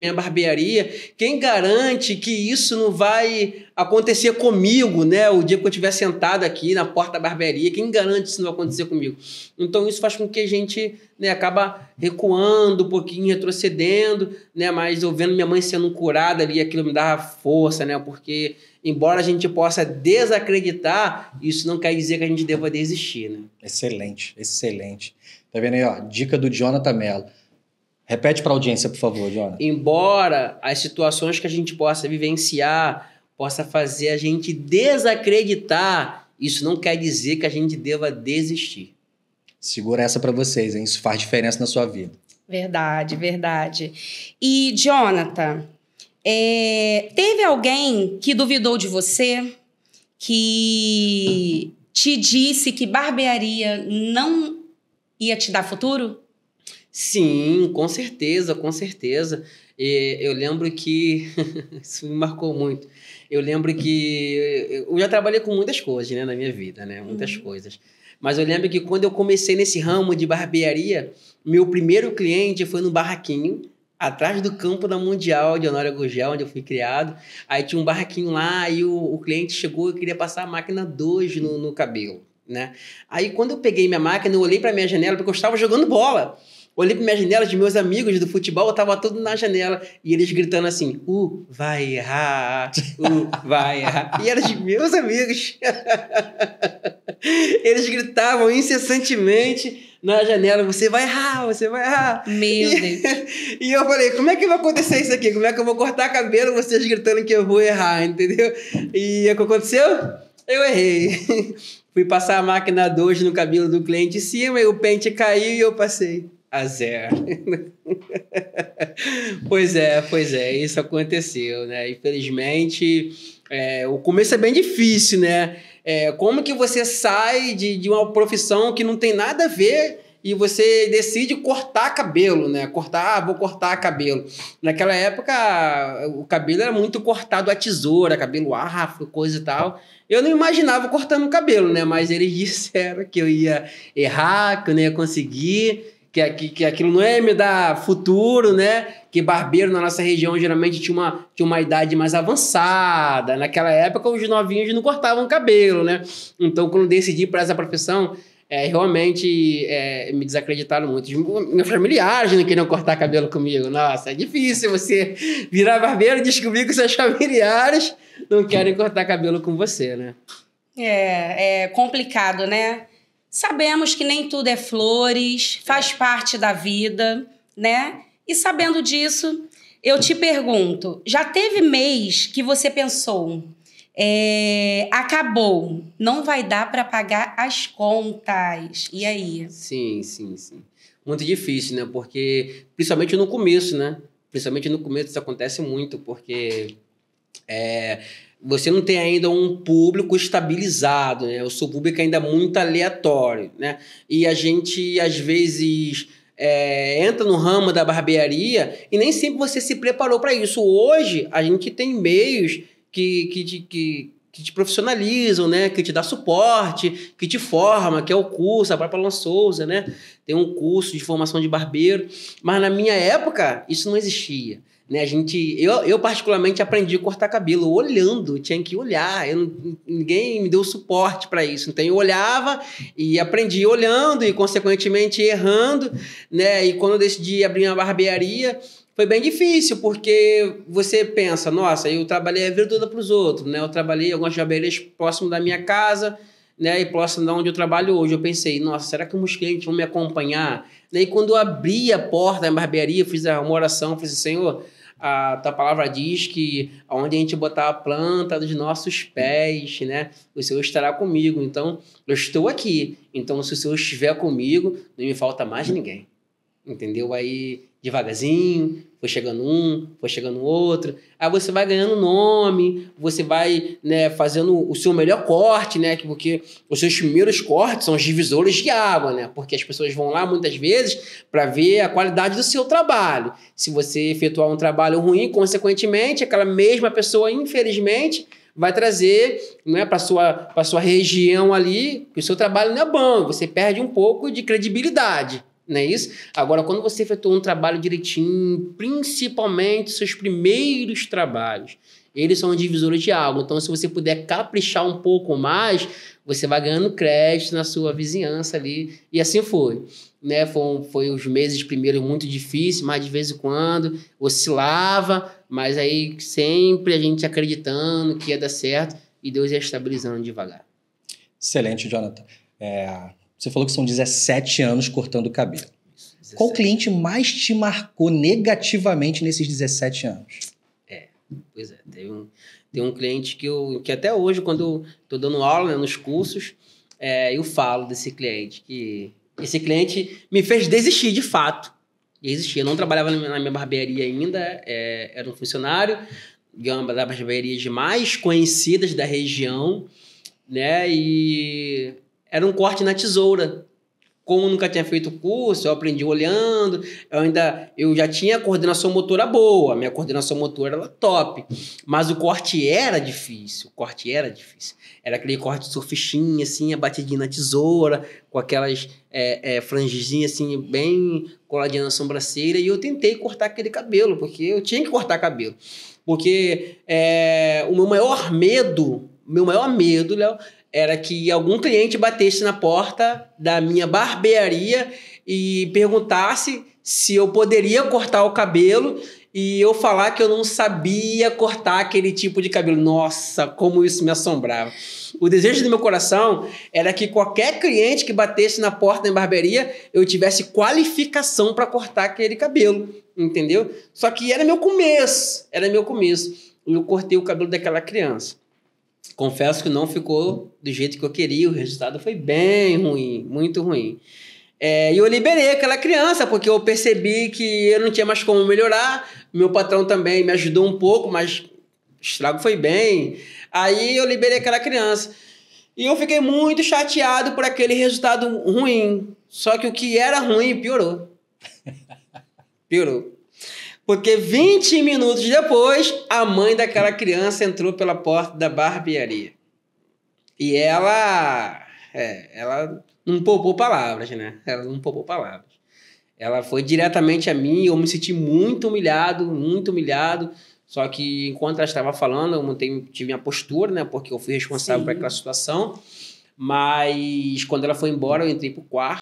minha barbearia, quem garante que isso não vai acontecer comigo, né? O dia que eu estiver sentado aqui na porta da barbearia, quem garante que isso não vai acontecer comigo? Então isso faz com que a gente, né, acaba recuando um pouquinho, retrocedendo, né? Mas eu vendo minha mãe sendo curada ali, aquilo me dava força, né? Porque embora a gente possa desacreditar, isso não quer dizer que a gente deva desistir, né? Excelente, excelente. Tá vendo aí, ó? Dica do Jonathan Mello. Repete para a audiência, por favor, Jonathan. Embora as situações que a gente possa vivenciar possa fazer a gente desacreditar, isso não quer dizer que a gente deva desistir. Segura essa para vocês, hein? Isso faz diferença na sua vida. Verdade, verdade. E, Jonathan, teve alguém que duvidou de você, que te disse que barbearia não ia te dar futuro? Sim, com certeza, com certeza. Eu lembro que... isso me marcou muito. Eu lembro que... eu já trabalhei com muitas coisas, né, na minha vida, né? Muitas coisas. Mas eu lembro que quando eu comecei nesse ramo de barbearia, meu primeiro cliente foi no barraquinho, atrás do campo da Mundial de Honório Gurgel, onde eu fui criado. Aí tinha um barraquinho lá e o cliente chegou e queria passar a máquina 2 no cabelo, né? Aí quando eu peguei minha máquina, eu olhei para minha janela, porque eu estava jogando bola. Olhei para minha janela, de meus amigos do futebol, eu tava todo na janela. E eles gritando assim, vai errar, vai errar. E eram de meus amigos. Eles gritavam incessantemente na janela, você vai errar, você vai errar. Meu Deus. E eu falei, como é que vai acontecer isso aqui? Como é que eu vou cortar cabelo vocês gritando que eu vou errar, entendeu? E o que aconteceu? Eu errei. Fui passar a máquina 2 no cabelo do cliente em cima, e o pente caiu e eu passei a 0. Pois é, isso aconteceu, né? Infelizmente, o começo é bem difícil, né? Como que você sai de uma profissão que não tem nada a ver e você decide cortar cabelo, né? Vou cortar cabelo. Naquela época, o cabelo era muito cortado à tesoura, cabelo afro, coisa e tal. Eu não imaginava cortando o cabelo, né? Mas eles disseram que eu ia errar, que eu não ia conseguir, que aquilo não ia me dar futuro, né? Que barbeiro na nossa região geralmente tinha uma idade mais avançada. Naquela época, os novinhos não cortavam cabelo, né? Então, quando decidi para essa profissão, realmente me desacreditaram muito. Meus familiares não queriam cortar cabelo comigo. Nossa, é difícil você virar barbeiro e descobrir que seus familiares não querem cortar cabelo com você, né? É complicado, né? Sabemos que nem tudo é flores, faz parte da vida, né? E sabendo disso, eu te pergunto, já teve mês que você pensou, acabou, não vai dar para pagar as contas, e aí? Sim. Muito difícil, né? Porque, principalmente no começo, né? Principalmente no começo isso acontece muito, porque... você não tem ainda um público estabilizado, né? O seu público ainda é muito aleatório, né? E a gente, às vezes, entra no ramo da barbearia e nem sempre você se preparou para isso. Hoje, a gente tem meios que te profissionalizam, né? Que te dá suporte, que te forma, que é o curso, a própria Alan Souza, né? Tem um curso de formação de barbeiro. Mas na minha época, isso não existia. Né, eu particularmente aprendi a cortar cabelo olhando, tinha que olhar, ninguém me deu suporte para isso, então eu olhava e aprendi olhando e consequentemente errando, né? E quando eu decidi abrir uma barbearia foi bem difícil, porque você pensa, nossa, eu trabalhei a vida toda para os outros, né? Eu trabalhei em algumas barbearias próximo da minha casa, né? E próximo de onde eu trabalho hoje. Eu pensei, nossa, será que meus clientes vão me acompanhar? Daí quando eu abri a porta da barbearia, fiz uma oração, falei assim, Senhor, a tua palavra diz que onde a gente botar a planta dos nossos pés, né, o Senhor estará comigo. Então, eu estou aqui. Então, se o Senhor estiver comigo, não me falta mais ninguém. Entendeu? Aí, devagarzinho, foi chegando outro. Aí você vai ganhando nome, você vai, né, fazendo o seu melhor corte, né? Porque os seus primeiros cortes são os divisores de água, né? Porque as pessoas vão lá muitas vezes para ver a qualidade do seu trabalho. Se você efetuar um trabalho ruim, consequentemente, aquela mesma pessoa, infelizmente, vai trazer, né, para sua região ali que o seu trabalho não é bom, você perde um pouco de credibilidade. não é isso? Agora, quando você efetua um trabalho direitinho, principalmente seus primeiros trabalhos, eles são divisores de água. Então, se você puder caprichar um pouco mais, você vai ganhando crédito na sua vizinhança ali. E assim foi. Né? Foi os meses primeiros muito difíceis, mas de vez em quando oscilava, mas aí sempre a gente acreditando que ia dar certo e Deus ia estabilizando devagar. Excelente, Jonathan. Você falou que são 17 anos cortando o cabelo. 17. Qual cliente mais te marcou negativamente nesses 17 anos? Pois é, tem um cliente que até hoje, quando eu estou dando aula, né, nos cursos, eu falo desse cliente, que esse cliente me fez desistir de fato. Eu não trabalhava na minha barbearia ainda, era um funcionário de uma das barbearias mais conhecidas da região, né, e era um corte na tesoura. Como eu nunca tinha feito curso, eu aprendi olhando, eu já tinha coordenação motora boa, minha coordenação motora era top, mas o corte era difícil, Era aquele corte surfistinha, assim, a batidinha na tesoura, com aquelas franjinhas, assim, bem coladinha na sobrancelha, e eu tentei cortar aquele cabelo, porque eu tinha que cortar cabelo. Porque o meu maior medo, Léo, era que algum cliente batesse na porta da minha barbearia e perguntasse se eu poderia cortar o cabelo e eu falar que eu não sabia cortar aquele tipo de cabelo. Nossa, como isso me assombrava. O desejo do meu coração era que qualquer cliente que batesse na porta da minha barbearia, eu tivesse qualificação para cortar aquele cabelo, entendeu? Só que era meu começo. Eu cortei o cabelo daquela criança. Confesso que não ficou do jeito que eu queria, o resultado foi bem ruim, muito ruim. E eu liberei aquela criança, porque eu percebi que eu não tinha mais como melhorar, meu patrão também me ajudou um pouco, mas o estrago foi bem. Aí eu liberei aquela criança. E eu fiquei muito chateado por aquele resultado ruim. Só que o que era ruim piorou. Porque 20 minutos depois, a mãe daquela criança entrou pela porta da barbearia. E ela não poupou palavras, né? Ela foi diretamente a mim, eu me senti muito humilhado. Só que enquanto ela estava falando, eu tive minha postura, né? Porque eu fui responsável por aquela situação. Mas quando ela foi embora, eu entrei pro quarto.